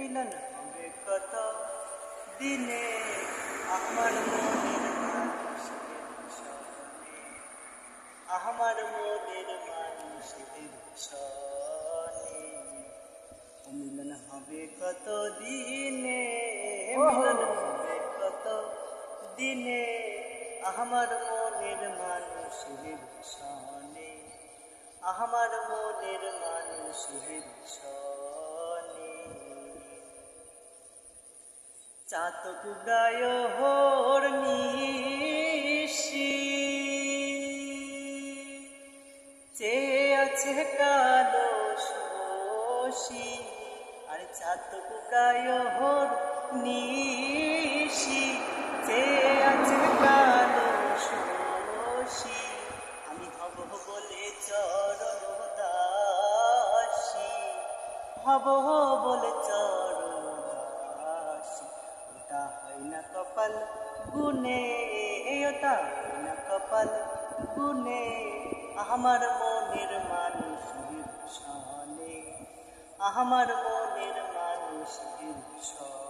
মিলন হবে কত দিনে আমার মনের মানুষের সনে, আমার মনের মানুষের সনে মিলন হবে কত দিনে, মিলন হবে কত দিনে আমার মনের মানুষের সনে, আমার মনের মানুষের সনে। চাতক গায় হোর নিশি চেয়ে আছে কালো শশী, আর চাতক গায় হোর নিশি চেয়ে আছে কালো শশী, আমি হব বলে চরণ দাসী, হব বলে চরণ দাসী। ওটা হয় না কপাল গুনে, ওটা হয় না কপাল গুনে আমার মনের মানুষের সনে, আমার মনের মানুষের সনে।